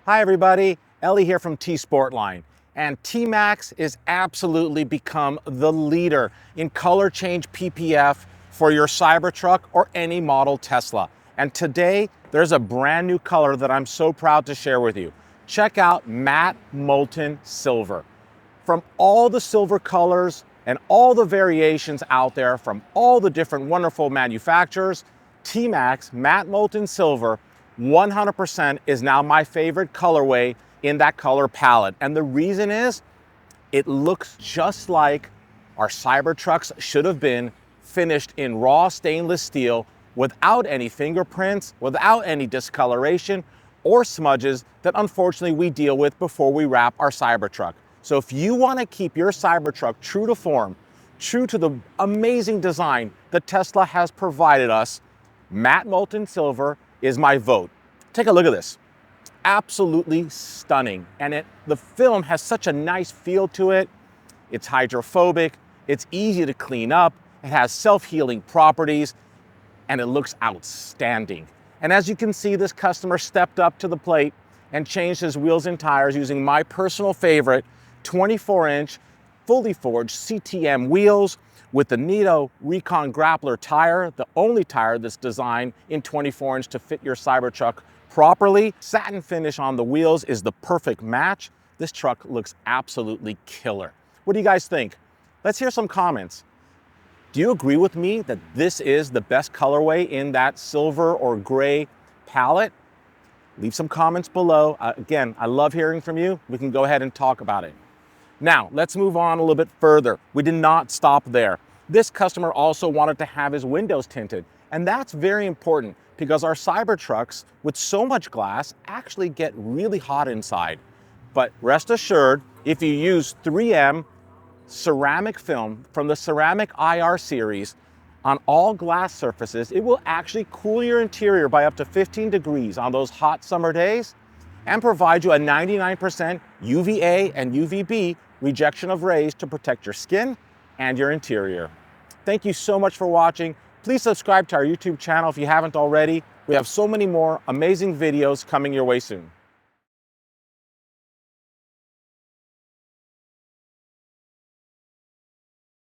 Hi everybody, Ellie here from T-sportline. And TMaxx is absolutely become the leader in color change PPF for your Cybertruck or any model Tesla. And today, there's a brand new color that I'm so proud to share with you. Check out Matte Molten Silver. From all the silver colors and all the variations out there from all the different wonderful manufacturers, TMaxx Matte Molten Silver 100% is now my favorite colorway in that color palette. And the reason is, it looks just like our Cybertrucks should have been, finished in raw stainless steel without any fingerprints, without any discoloration or smudges that unfortunately we deal with before we wrap our Cybertruck. So if you want to keep your Cybertruck true to form, true to the amazing design that Tesla has provided us, Matte Molten Silver is my vote. Take a look at this. Absolutely stunning. And the film has such a nice feel to it. It's hydrophobic, it's easy to clean up, it has self-healing properties, and it looks outstanding. And as you can see, this customer stepped up to the plate and changed his wheels and tires using my personal favorite 24-inch fully forged CTM wheels with the Nito Recon Grappler tire, the only tire that's designed in 24-inch to fit your Cybertruck properly. Satin finish on the wheels is the perfect match. This truck looks absolutely killer. What do you guys think? Let's hear some comments. Do you agree with me that this is the best colorway in that silver or gray palette? Leave some comments below. Again, I love hearing from you. We can go ahead and talk about it. Now, let's move on a little bit further. We did not stop there. This customer also wanted to have his windows tinted, and that's very important because our Cybertrucks with so much glass actually get really hot inside. But rest assured, if you use 3M ceramic film from the Ceramic IR series on all glass surfaces, it will actually cool your interior by up to 15 degrees on those hot summer days and provide you a 99% UVA and UVB rejection of rays to protect your skin and your interior. Thank you so much for watching. Please subscribe to our YouTube channel if you haven't already. We have so many more amazing videos coming your way soon.